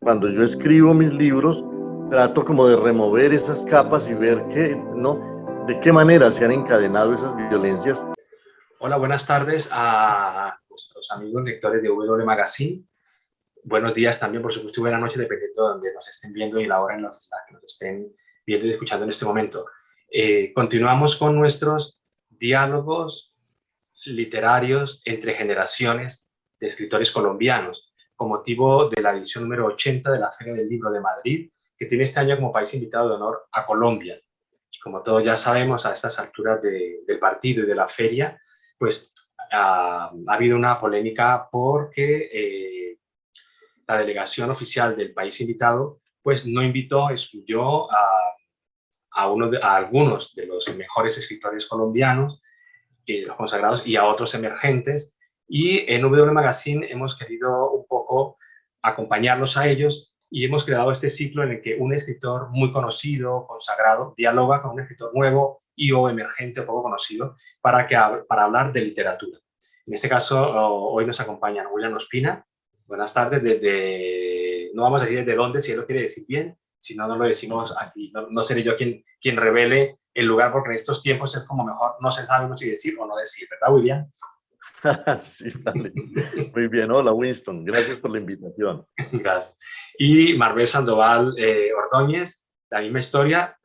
cuando yo escribo mis libros, trato como de remover esas capas y ver de qué manera se han encadenado esas violencias. Hola, buenas tardes a nuestros amigos lectores de W Magazine. Buenos días también, por supuesto, y buenas noches, dependiendo de donde nos estén viendo y la hora en la que nos estén viendo y escuchando en este momento. Continuamos con nuestros diálogos literarios entre generaciones de escritores colombianos, con motivo de la edición número 80 de la Feria del Libro de Madrid, que tiene este año como país invitado de honor a Colombia. Y como todos ya sabemos, a estas alturas del partido y de la feria, pues ha habido una polémica porque la delegación oficial del país invitado pues no invitó, excluyó a algunos de los mejores escritores colombianos, los consagrados, y a otros emergentes. Y en W Magazine hemos querido un poco acompañarlos a ellos y hemos creado este ciclo en el que un escritor muy conocido, consagrado, dialoga con un escritor nuevo y o emergente poco conocido para hablar de literatura. En este caso, hoy nos acompañan William Ospina. Buenas tardes, no vamos a decir desde dónde, si él lo quiere decir bien, si no, no lo decimos aquí. No seré yo quien revele el lugar, porque en estos tiempos es como mejor, no se sabe si decir o no decir, ¿verdad, William? Sí, vale. Muy bien, hola Winston, gracias por la invitación. Gracias. Y Marvel Sandoval Ordóñez, la misma historia,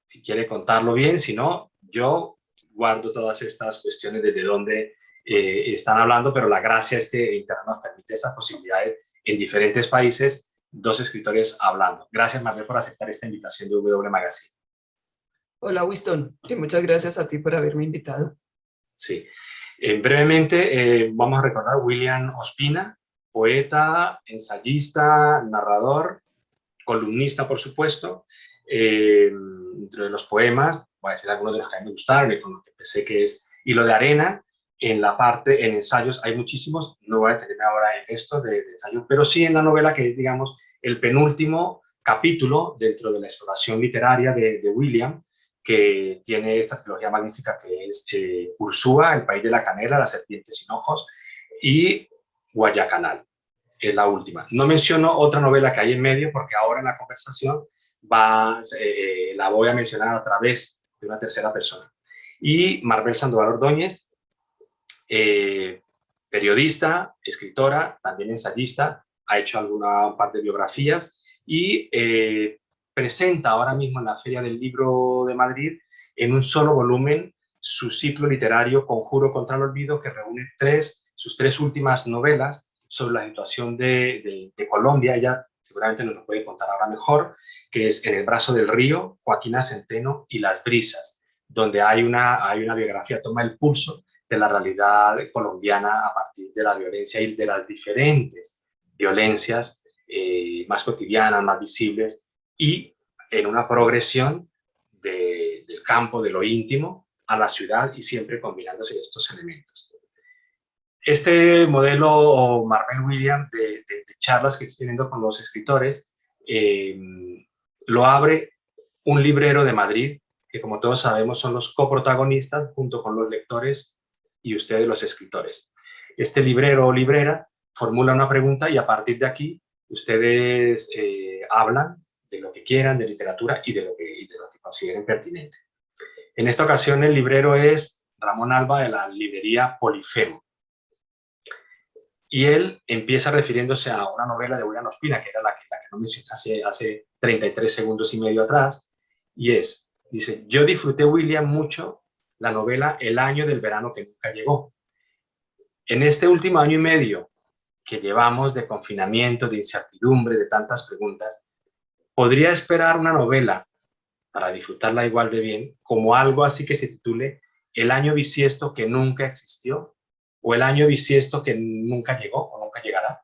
si quiere contarlo bien, si no, yo guardo todas estas cuestiones desde donde están hablando, pero la gracia es que Internet nos permite esas posibilidades en diferentes países, dos escritores hablando. Gracias, Marvel, por aceptar esta invitación de W Magazine. Hola, Winston, y muchas gracias a ti por haberme invitado. Sí. Brevemente, vamos a recordar William Ospina, poeta, ensayista, narrador, columnista, por supuesto. Entre los poemas, voy a decir algunos de los que a mí me gustaron y con los que pensé que es Hilo de Arena. En ensayos hay muchísimos, no voy a detenerme ahora en esto de ensayo, pero sí en la novela que es, digamos, el penúltimo capítulo dentro de la exploración literaria de William, que tiene esta trilogía magnífica que es Ursúa, El país de la canela, La serpiente sin ojos, y Guayacanal, es la última. No menciono otra novela que hay en medio porque ahora en la conversación la voy a mencionar a través de una tercera persona. Y Marvel Sandoval Ordóñez, periodista, escritora, también ensayista, ha hecho alguna parte de biografías y presenta ahora mismo en la Feria del Libro de Madrid en un solo volumen su ciclo literario Conjuro contra el Olvido, que reúne sus tres últimas novelas sobre la situación de Colombia. Ella seguramente nos lo puede contar ahora mejor, que es En el brazo del río, Joaquina Centeno y Las brisas, donde hay una biografía, toma el pulso de la realidad colombiana a partir de la violencia y de las diferentes violencias más cotidianas, más visibles, y en una progresión del campo, de lo íntimo, a la ciudad, y siempre combinándose estos elementos. Este modelo Marvel William de charlas que estoy teniendo con los escritores lo abre un librero de Madrid, que como todos sabemos son los coprotagonistas junto con los lectores y ustedes los escritores. Este librero o librera formula una pregunta y a partir de aquí ustedes hablan de lo que quieran, de literatura y de lo que consideren pertinente. En esta ocasión el librero es Ramón Alba, de la librería Polifemo. Y él empieza refiriéndose a una novela de William Ospina, que era la que no mencioné hace 33 segundos y medio atrás, y dice, yo disfruté, William, mucho la novela El año del verano que nunca llegó. En este último año y medio que llevamos de confinamiento, de incertidumbre, de tantas preguntas, podría esperar una novela para disfrutarla igual de bien, como algo así que se titule El año bisiesto que nunca existió, o El año bisiesto que nunca llegó o nunca llegará.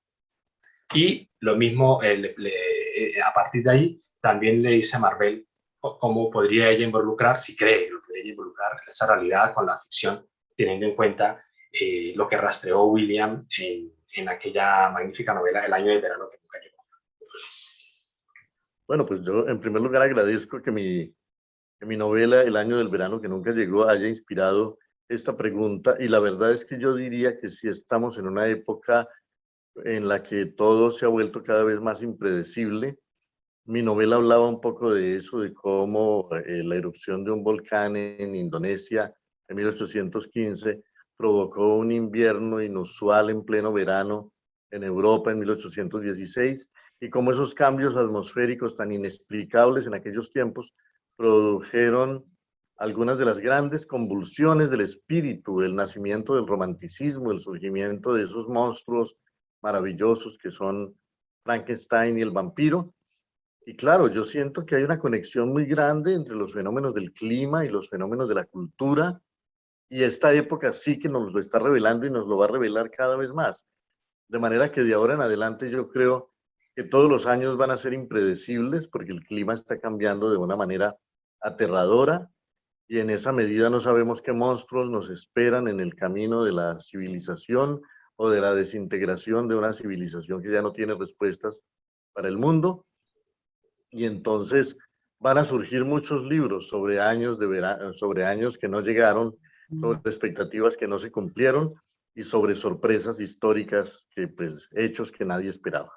Y lo mismo, a partir de ahí, también le dice a Marvel cómo podría ella involucrar, si cree, lo podría involucrar esa realidad con la ficción, teniendo en cuenta lo que rastreó William en aquella magnífica novela El año del verano que nunca llegó. Bueno, pues yo en primer lugar agradezco que mi novela El año del verano que nunca llegó haya inspirado esta pregunta, y la verdad es que yo diría que sí estamos en una época en la que todo se ha vuelto cada vez más impredecible. Mi novela hablaba un poco de eso, de cómo la erupción de un volcán en Indonesia en 1815 provocó un invierno inusual en pleno verano en Europa en 1816, y cómo esos cambios atmosféricos tan inexplicables en aquellos tiempos produjeron algunas de las grandes convulsiones del espíritu, del nacimiento del romanticismo, el surgimiento de esos monstruos maravillosos que son Frankenstein y el vampiro. Y claro, yo siento que hay una conexión muy grande entre los fenómenos del clima y los fenómenos de la cultura, y esta época sí que nos lo está revelando y nos lo va a revelar cada vez más. De manera que de ahora en adelante yo creo que todos los años van a ser impredecibles porque el clima está cambiando de una manera aterradora, y en esa medida no sabemos qué monstruos nos esperan en el camino de la civilización o de la desintegración de una civilización que ya no tiene respuestas para el mundo. Y entonces van a surgir muchos libros sobre años de verano, sobre años que no llegaron, sobre expectativas que no se cumplieron y sobre sorpresas históricas, que pues hechos que nadie esperaba.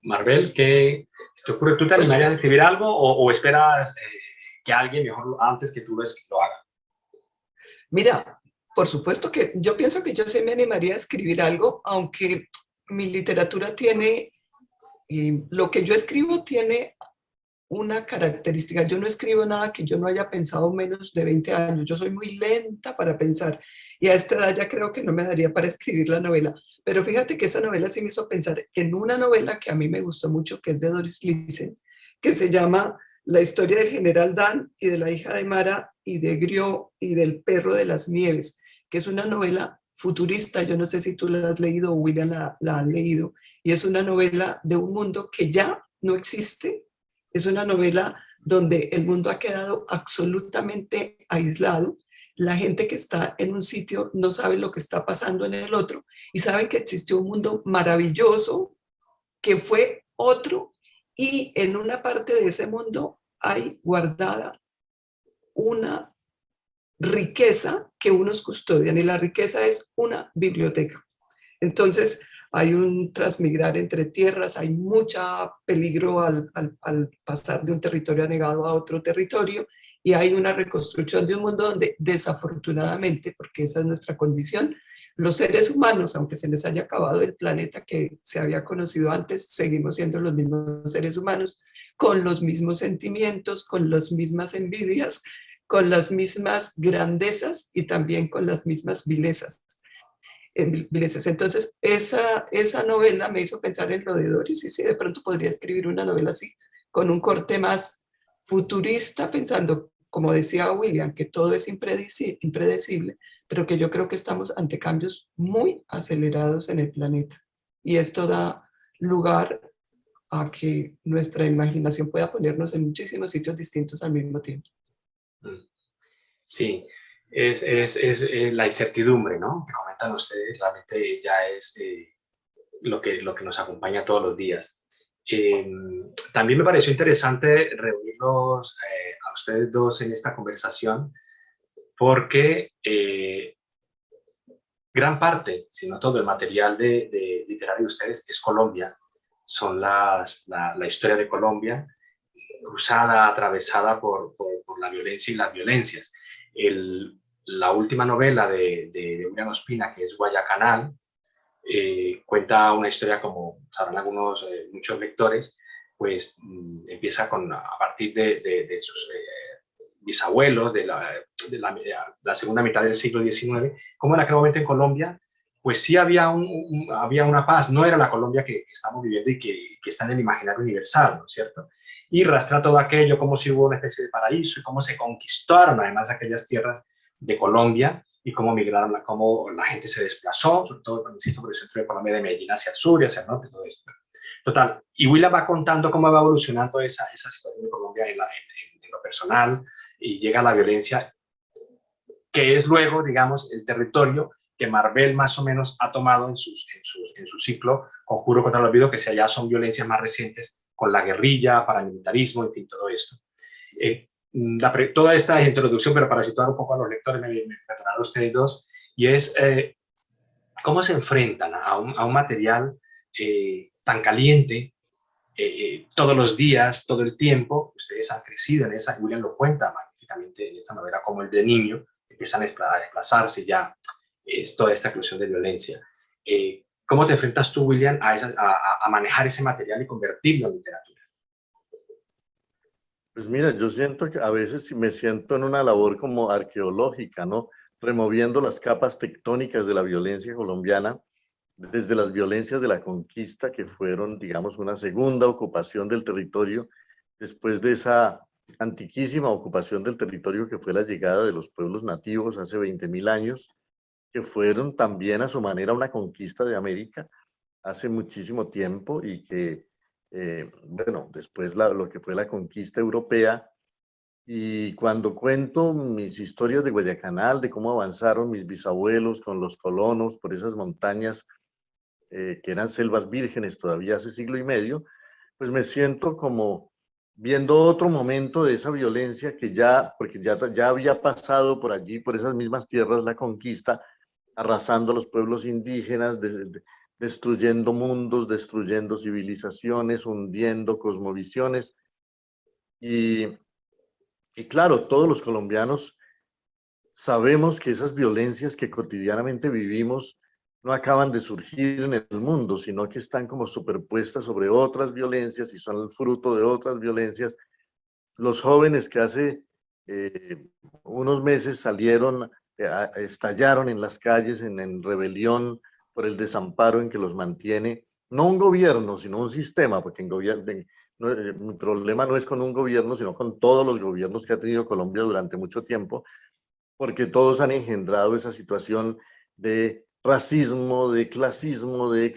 Maribel, ¿qué te ocurre? ¿Tú te animarías a escribir algo o esperas que alguien mejor antes que tú lo haga? Mira, por supuesto que yo pienso que yo sí me animaría a escribir algo, aunque mi literatura tiene, lo que yo escribo tiene una característica. Yo no escribo nada que yo no haya pensado menos de 20 años. Yo soy muy lenta para pensar y a esta edad ya creo que no me daría para escribir la novela. Pero fíjate que esa novela sí me hizo pensar en una novela que a mí me gustó mucho, que es de Doris Lessing, que se llama La historia del general Dan y de la hija de Mara y de Griot y del perro de las nieves, que es una novela futurista. Yo no sé si tú la has leído o William la ha leído, y es una novela de un mundo que ya no existe. Es una novela donde el mundo ha quedado absolutamente aislado. La gente que está en un sitio no sabe lo que está pasando en el otro y sabe que existió un mundo maravilloso que fue otro, y en una parte de ese mundo hay guardada una riqueza que unos custodian, y la riqueza es una biblioteca. Entonces, hay un transmigrar entre tierras, hay mucho peligro al pasar de un territorio anegado a otro territorio, y hay una reconstrucción de un mundo donde desafortunadamente, porque esa es nuestra condición, los seres humanos, aunque se les haya acabado el planeta que se había conocido antes, seguimos siendo los mismos seres humanos, con los mismos sentimientos, con las mismas envidias, con las mismas grandezas y también con las mismas vilezas. Entonces, esa novela me hizo pensar en lo de Doris, y sí, de pronto podría escribir una novela así, con un corte más futurista, pensando, como decía William, que todo es impredecible, pero que yo creo que estamos ante cambios muy acelerados en el planeta. Y esto da lugar a que nuestra imaginación pueda ponernos en muchísimos sitios distintos al mismo tiempo. Sí, es la incertidumbre, ¿no? Que comentan ustedes, realmente ya es lo que nos acompaña todos los días. También me pareció interesante reunirlos a ustedes dos en esta conversación, porque gran parte, si no todo el material de literario de ustedes es Colombia, son la historia de Colombia, cruzada, atravesada por la violencia y las violencias. La última novela de William Ospina, que es Guayacanal, cuenta una historia, como sabrán muchos lectores, pues empieza a partir de sus bisabuelos, de la segunda mitad del siglo XIX, como en aquel momento en Colombia, pues sí había una paz. No era la Colombia que estamos viviendo y que está en el imaginario universal, ¿no es cierto? Y rastrea todo aquello, como si hubo una especie de paraíso y cómo se conquistaron además aquellas tierras de Colombia, y cómo migraron, cómo la gente se desplazó, sobre todo, insisto, por el centro de Colombia, de Medellín hacia el sur y hacia el norte, todo esto. Total, y William va contando cómo va evolucionando esa situación de Colombia en lo personal, y llega a la violencia, que es luego, digamos, el territorio que Maribel más o menos ha tomado en su ciclo Conjuro contra el Olvido, que ya son violencias más recientes, con la guerrilla, paramilitarismo, en fin, todo esto. Toda esta introducción, pero para situar un poco a los lectores, me perdonarán ustedes dos, y es ¿Cómo se enfrentan a un material tan caliente todos los días, todo el tiempo? Ustedes han crecido en esa, William lo cuenta magníficamente en esta novela, como el de niño, empiezan a desplazarse ya, es toda esta eclosión de violencia. ¿Cómo te enfrentas tú, William, a manejar ese material y convertirlo en literatura? Pues mira, yo siento que a veces me siento en una labor como arqueológica, ¿no? Removiendo las capas tectónicas de la violencia colombiana, desde las violencias de la conquista, que fueron, digamos, una segunda ocupación del territorio, después de esa antiquísima ocupación del territorio que fue la llegada de los pueblos nativos hace 20.000 años, que fueron también a su manera una conquista de América hace muchísimo tiempo y que, bueno, después lo que fue la conquista europea. Y cuando cuento mis historias de Guayacanal, de cómo avanzaron mis bisabuelos con los colonos por esas montañas que eran selvas vírgenes todavía hace siglo y medio, pues me siento como viendo otro momento de esa violencia que ya, porque ya había pasado por allí, por esas mismas tierras, la conquista, arrasando a los pueblos indígenas, destruyendo mundos, destruyendo civilizaciones, hundiendo cosmovisiones. Y claro, todos los colombianos sabemos que esas violencias que cotidianamente vivimos no acaban de surgir en el mundo, sino que están como superpuestas sobre otras violencias y son el fruto de otras violencias. Los jóvenes que hace unos meses salieron, estallaron en las calles en rebelión por el desamparo en que los mantiene, no un gobierno, sino un sistema, porque mi problema no es con un gobierno, sino con todos los gobiernos que ha tenido Colombia durante mucho tiempo, porque todos han engendrado esa situación de racismo, de clasismo, de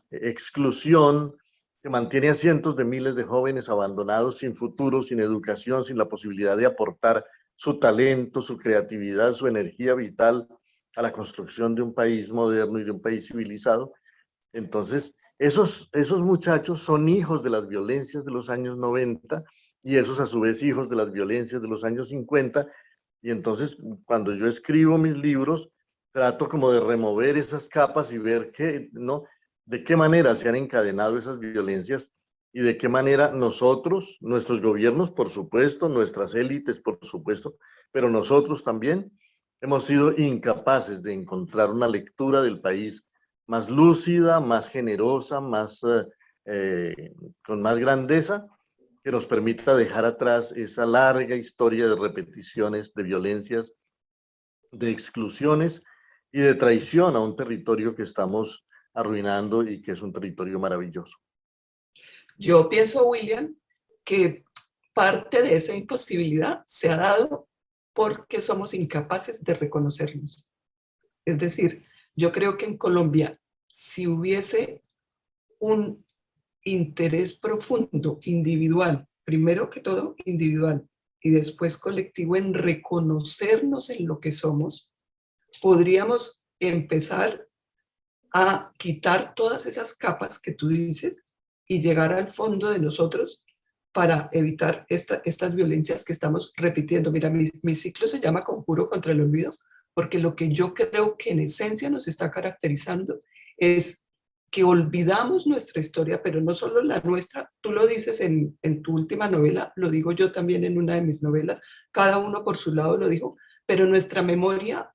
exclusión, que mantiene a cientos de miles de jóvenes abandonados, sin futuro, sin educación, sin la posibilidad de aportar su talento, su creatividad, su energía vital a la construcción de un país moderno y de un país civilizado. Entonces, esos muchachos son hijos de las violencias de los años 90 y esos a su vez hijos de las violencias de los años 50. Y entonces, cuando yo escribo mis libros, trato como de remover esas capas y ver ¿no? De qué manera se han encadenado esas violencias y de qué manera nosotros, nuestros gobiernos, por supuesto, nuestras élites, por supuesto, pero nosotros también hemos sido incapaces de encontrar una lectura del país más lúcida, más generosa, con más grandeza, que nos permita dejar atrás esa larga historia de repeticiones, de violencias, de exclusiones y de traición a un territorio que estamos arruinando y que es un territorio maravilloso. Yo pienso, William, que parte de esa imposibilidad se ha dado porque somos incapaces de reconocernos. Es decir, yo creo que en Colombia, si hubiese un interés profundo, individual, primero que todo individual y después colectivo en reconocernos en lo que somos, podríamos empezar a quitar todas esas capas que tú dices y llegar al fondo de nosotros para evitar estas violencias que estamos repitiendo. Mira, mi ciclo se llama Conjuro contra el Olvido, porque lo que yo creo que en esencia nos está caracterizando es que olvidamos nuestra historia, pero no solo la nuestra, tú lo dices en tu última novela, lo digo yo también en una de mis novelas, cada uno por su lado lo dijo, pero nuestra memoria,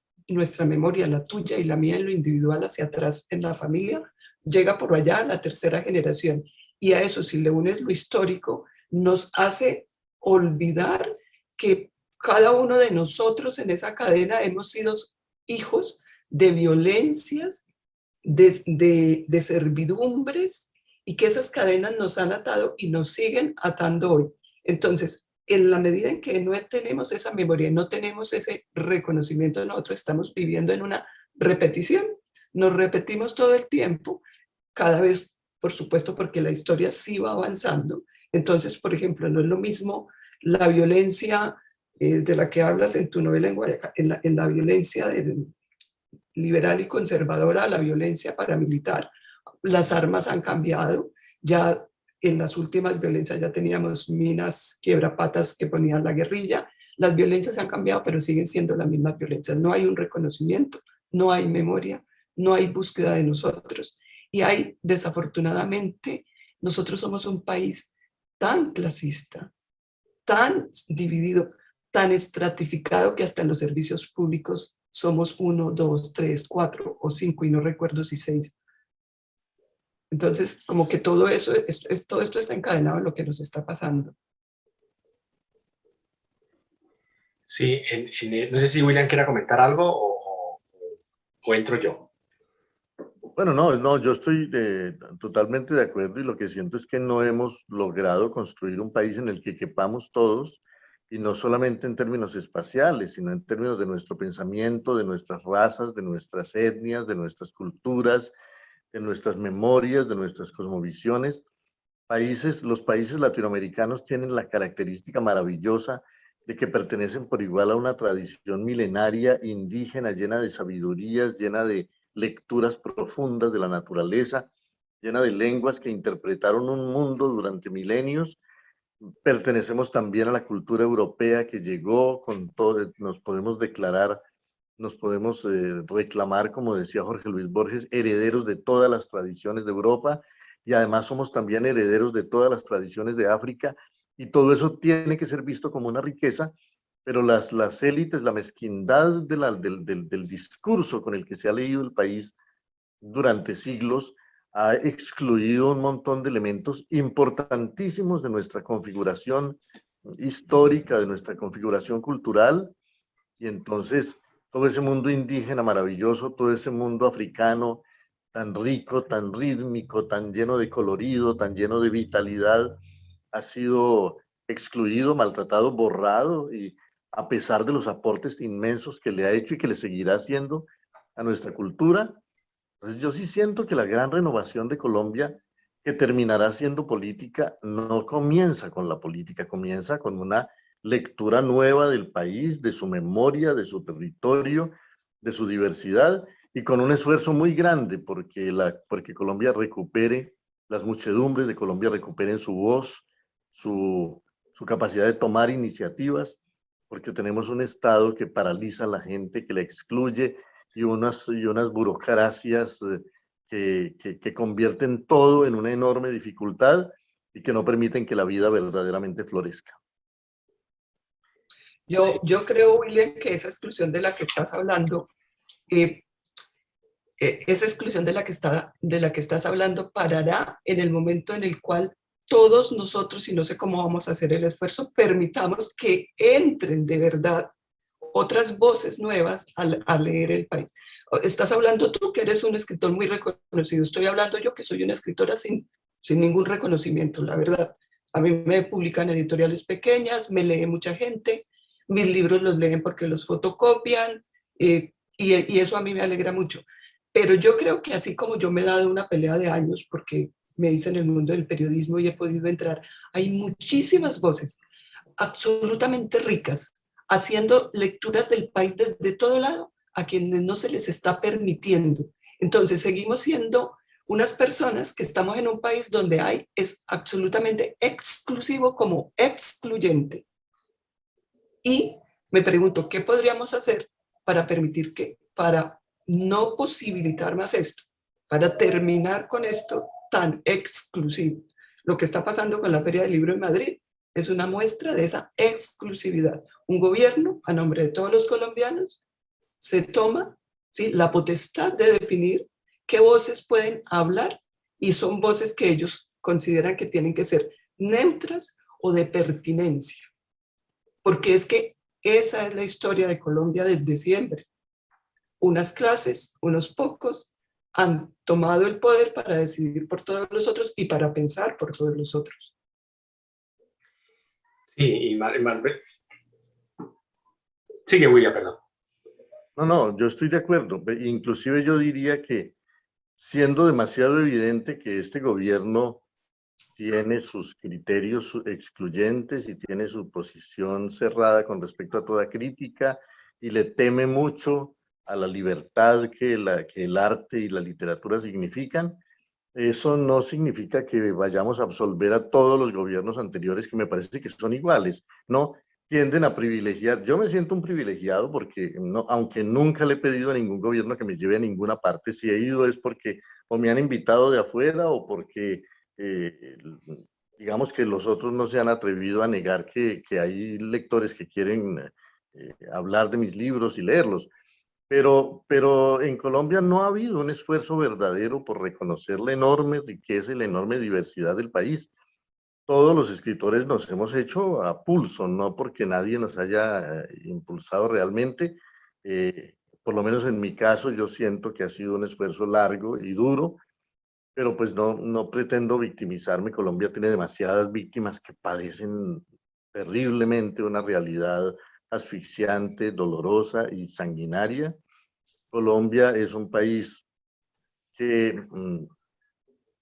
la tuya y la mía en lo individual hacia atrás en la familia, llega por allá a la tercera generación. Y a eso, si le unes lo histórico, nos hace olvidar que cada uno de nosotros en esa cadena hemos sido hijos de violencias, de servidumbres, y que esas cadenas nos han atado y nos siguen atando hoy. Entonces, en la medida en que no tenemos esa memoria, no tenemos ese reconocimiento, nosotros estamos viviendo en una repetición. Nos repetimos todo el tiempo, cada vez, por supuesto, porque la historia sí va avanzando. Entonces, por ejemplo, no es lo mismo la violencia de la que hablas en tu novela en Guayacanal, en la violencia liberal y conservadora a la violencia paramilitar. Las armas han cambiado, ya en las últimas violencias ya teníamos minas quiebrapatas que ponían la guerrilla, las violencias han cambiado, pero siguen siendo las mismas violencias, no hay un reconocimiento no hay memoria, no hay búsqueda de nosotros. Y hay, desafortunadamente, nosotros somos un país tan clasista, tan dividido, tan estratificado que hasta en los servicios públicos somos 1, 2, 3, 4 o 5 y no recuerdo si 6. Entonces, como que todo eso, todo esto está encadenado en lo que nos está pasando. Sí, no sé si William quiera comentar algo o entro yo. Bueno, no, yo estoy totalmente de acuerdo y lo que siento es que no hemos logrado construir un país en el que quepamos todos y no solamente en términos espaciales, sino en términos de nuestro pensamiento, de nuestras razas, de nuestras etnias, de nuestras culturas, de nuestras memorias, de nuestras cosmovisiones. Los países latinoamericanos tienen la característica maravillosa de que pertenecen por igual a una tradición milenaria indígena llena de sabidurías, llena de lecturas profundas de la naturaleza, llena de lenguas que interpretaron un mundo durante milenios. Pertenecemos también a la cultura europea que llegó con todo, nos podemos declarar, nos podemos reclamar, como decía Jorge Luis Borges, herederos de todas las tradiciones de Europa y además somos también herederos de todas las tradiciones de África y todo eso tiene que ser visto como una riqueza, pero las élites, la mezquindad del discurso con el que se ha leído el país durante siglos ha excluido un montón de elementos importantísimos de nuestra configuración histórica, de nuestra configuración cultural, y entonces todo ese mundo indígena maravilloso, todo ese mundo africano tan rico, tan rítmico, tan lleno de colorido, tan lleno de vitalidad, ha sido excluido, maltratado, borrado, y a pesar de los aportes inmensos que le ha hecho y que le seguirá haciendo a nuestra cultura. Entonces yo sí siento que la gran renovación de Colombia, que terminará siendo política, no comienza con la política, comienza con una lectura nueva del país, de su memoria, de su territorio, de su diversidad y con un esfuerzo muy grande porque Colombia recupere, las muchedumbres de Colombia recuperen su voz, su capacidad de tomar iniciativas, porque tenemos un Estado que paraliza a la gente, que la excluye y unas burocracias que convierten todo en una enorme dificultad y que no permiten que la vida verdaderamente florezca. Yo creo, William, que esa exclusión de la que estás hablando, esa exclusión de la que estás hablando parará en el momento en el cual todos nosotros, y no sé cómo vamos a hacer el esfuerzo, permitamos que entren de verdad otras voces nuevas a leer el país. Estás hablando tú, que eres un escritor muy reconocido. Estoy hablando yo, que soy una escritora sin ningún reconocimiento, la verdad. A mí me publican editoriales pequeñas, me lee mucha gente, mis libros los leen porque los fotocopian, y eso a mí me alegra mucho. Pero yo creo que así como yo me he dado una pelea de años, porque me hice en el mundo del periodismo y he podido entrar, hay muchísimas voces absolutamente ricas, haciendo lecturas del país desde todo lado, a quienes no se les está permitiendo. Entonces, seguimos siendo unas personas que estamos en un país donde es absolutamente exclusivo como excluyente. Y me pregunto, ¿qué podríamos hacer para permitir para no posibilitar más esto, para terminar con esto tan exclusivo? Lo que está pasando con la Feria del Libro en Madrid es una muestra de esa exclusividad. Un gobierno, a nombre de todos los colombianos, se toma, ¿sí?, la potestad de definir qué voces pueden hablar y son voces que ellos consideran que tienen que ser neutras o de pertinencia. Porque es que esa es la historia de Colombia desde siempre. Unas clases, unos pocos, han tomado el poder para decidir por todos los otros y para pensar por todos los otros. Sí, y sigue, William, perdón. No, yo estoy de acuerdo. Inclusive yo diría que siendo demasiado evidente que este gobierno tiene sus criterios excluyentes y tiene su posición cerrada con respecto a toda crítica y le teme mucho a la libertad que el arte y la literatura significan, eso no significa que vayamos a absolver a todos los gobiernos anteriores, que me parece que son iguales, ¿no? tienden a privilegiar. Yo me siento un privilegiado porque, no, aunque nunca le he pedido a ningún gobierno que me lleve a ninguna parte, si he ido es porque o me han invitado de afuera o porque, eh, digamos que los otros no se han atrevido a negar que hay lectores que quieren hablar de mis libros y leerlos. Pero en Colombia no ha habido un esfuerzo verdadero por reconocer la enorme riqueza y la enorme diversidad del país. Todos los escritores nos hemos hecho a pulso, no porque nadie nos haya impulsado realmente. Por lo menos en mi caso, yo siento que ha sido un esfuerzo largo y duro, pero pues no pretendo victimizarme. Colombia tiene demasiadas víctimas que padecen terriblemente una realidad asfixiante, dolorosa y sanguinaria. Colombia es un país que,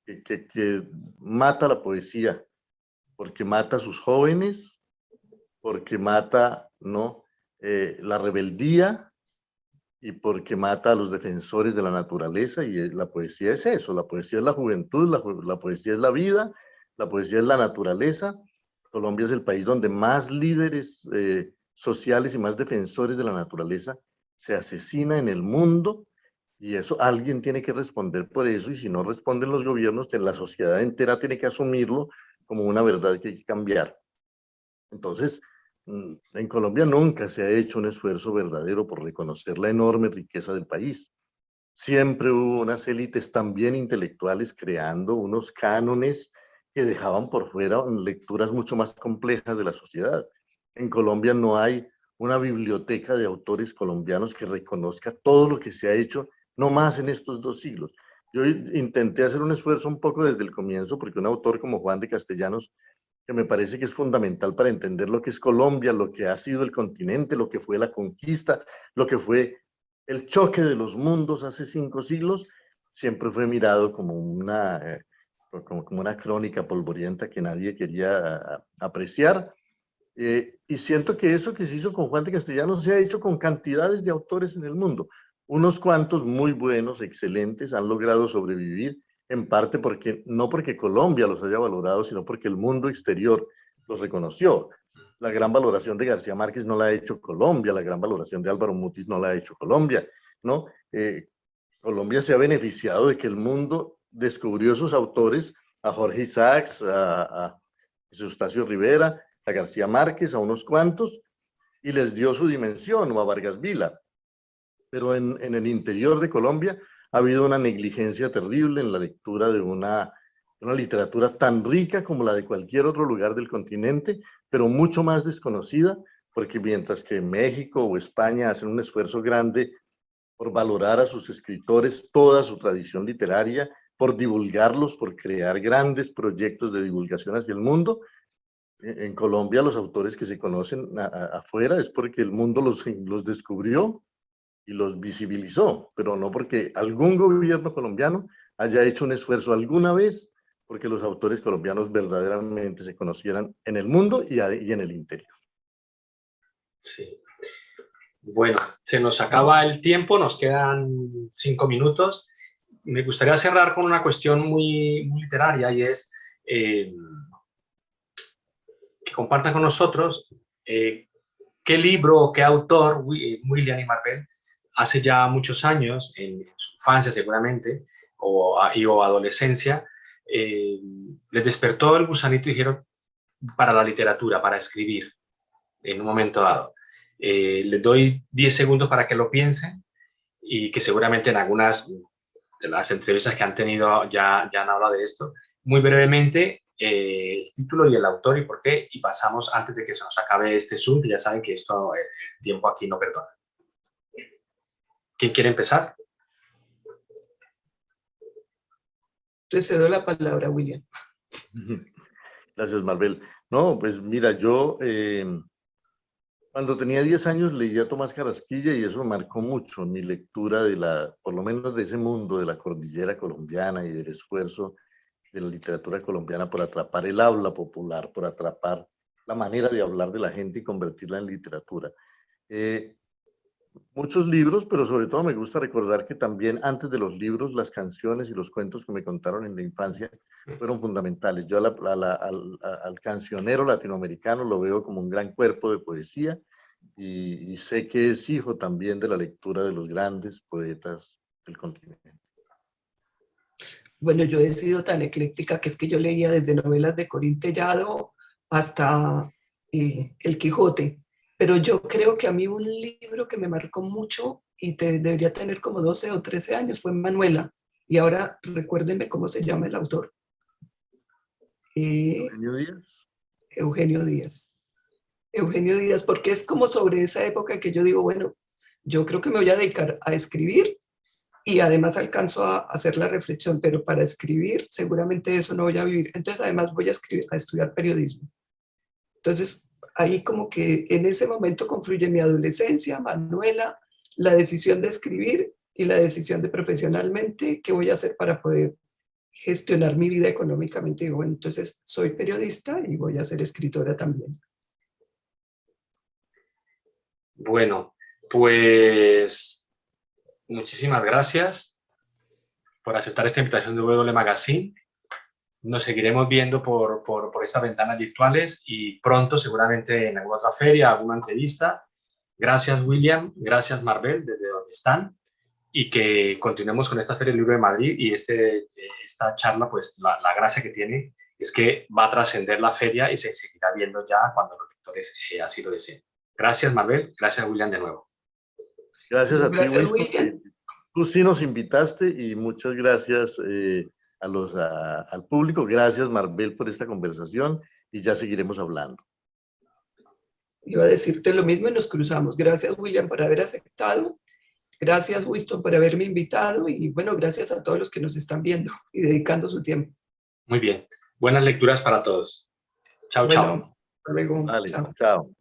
que mata la poesía, porque mata a sus jóvenes, porque mata, ¿no? La rebeldía y porque mata a los defensores de la naturaleza. Y la poesía es eso, la poesía es la juventud, la poesía es la vida, la poesía es la naturaleza. Colombia es el país donde más líderes sociales y más defensores de la naturaleza se asesina en el mundo, y eso alguien tiene que responder por eso, y si no responden los gobiernos, la sociedad entera tiene que asumirlo como una verdad que hay que cambiar. Entonces, en Colombia nunca se ha hecho un esfuerzo verdadero por reconocer la enorme riqueza del país. Siempre hubo unas élites también intelectuales creando unos cánones que dejaban por fuera lecturas mucho más complejas de la sociedad. En Colombia no hay una biblioteca de autores colombianos que reconozca todo lo que se ha hecho, no más en estos 2 siglos. Yo intenté hacer un esfuerzo un poco desde el comienzo, porque un autor como Juan de Castellanos, que me parece que es fundamental para entender lo que es Colombia, lo que ha sido el continente, lo que fue la conquista, lo que fue el choque de los mundos hace 5 siglos, siempre fue mirado como como una crónica polvorienta que nadie quería apreciar. Y siento que eso que se hizo con Juan de Castellanos se ha hecho con cantidades de autores en el mundo. Unos cuantos muy buenos, excelentes, han logrado sobrevivir, en parte porque, no porque Colombia los haya valorado, sino porque el mundo exterior los reconoció. La gran valoración de García Márquez no la ha hecho Colombia, la gran valoración de Álvaro Mutis no la ha hecho Colombia, ¿no? Colombia se ha beneficiado de que el mundo descubrió esos autores, a Jorge Isaacs, a Eustacio Rivera, a García Márquez, a unos cuantos, y les dio su dimensión, o a Vargas Vila. Pero en el interior de Colombia ha habido una negligencia terrible en la lectura de una literatura tan rica como la de cualquier otro lugar del continente, pero mucho más desconocida, porque mientras que México o España hacen un esfuerzo grande por valorar a sus escritores, toda su tradición literaria, por divulgarlos, por crear grandes proyectos de divulgación hacia el mundo, en Colombia los autores que se conocen afuera es porque el mundo los descubrió y los visibilizó, pero no porque algún gobierno colombiano haya hecho un esfuerzo alguna vez porque los autores colombianos verdaderamente se conocieran en el mundo y en el interior. Sí. Bueno, se nos acaba el tiempo, nos quedan 5 minutos. Me gustaría cerrar con una cuestión muy literaria, y es que compartan con nosotros qué libro o qué autor, William y Marvel, hace ya muchos años, en su infancia seguramente, o adolescencia, les despertó el gusanito y dijeron para la literatura, para escribir, en un momento dado. Les doy 10 segundos para que lo piensen, y que seguramente en algunas de las entrevistas que han tenido ya han hablado de esto. Muy brevemente, el título y el autor y por qué, y pasamos antes de que se nos acabe este Zoom, que ya saben que esto, el tiempo aquí no perdona. ¿Quién quiere empezar? Te cedo la palabra, William. Gracias, Marvel. No, pues mira, yo cuando tenía 10 años leía a Tomás Carrasquilla, y eso marcó mucho mi lectura por lo menos de ese mundo de la cordillera colombiana y del esfuerzo de la literatura colombiana por atrapar el habla popular, por atrapar la manera de hablar de la gente y convertirla en literatura. muchos libros, pero sobre todo me gusta recordar que también antes de los libros, las canciones y los cuentos que me contaron en la infancia fueron fundamentales. Yo al cancionero latinoamericano lo veo como un gran cuerpo de poesía y sé que es hijo también de la lectura de los grandes poetas del continente. Bueno, yo he sido tan ecléctica que es que yo leía desde novelas de Corín Tellado hasta El Quijote. Pero yo creo que a mí un libro que me marcó mucho y debería tener como 12 o 13 años fue Manuela. Y ahora recuérdenme cómo se llama el autor. Eugenio Díaz. Eugenio Díaz. Eugenio Díaz, porque es como sobre esa época que yo digo, bueno, yo creo que me voy a dedicar a escribir y además alcanzo a hacer la reflexión, pero para escribir seguramente eso no voy a vivir. Entonces además voy a estudiar periodismo. Entonces ahí como que en ese momento confluye mi adolescencia, Manuela, la decisión de escribir y la decisión de profesionalmente qué voy a hacer para poder gestionar mi vida económicamente. Digo, bueno, entonces soy periodista y voy a ser escritora también. Bueno, pues muchísimas gracias por aceptar esta invitación de W Magazine. Nos seguiremos viendo por estas ventanas virtuales y pronto seguramente en alguna otra feria, alguna entrevista. Gracias, William. Gracias, Marbel, desde donde están. Y que continuemos con esta Feria del Libro de Madrid y esta charla, pues la gracia que tiene es que va a trascender la feria y se seguirá viendo ya cuando los lectores así lo deseen. Gracias, Marbel. Gracias, William, de nuevo. Gracias a ti, Gracias, Winston. William. Tú sí nos invitaste y muchas gracias al público. Gracias, Marbel, por esta conversación y ya seguiremos hablando. Iba a decirte lo mismo y nos cruzamos. Gracias, William, por haber aceptado. Gracias, Winston, por haberme invitado. Y bueno, gracias a todos los que nos están viendo y dedicando su tiempo. Muy bien. Buenas lecturas para todos. Chao, chao. Bueno, hasta luego. Vale, Chao. chao.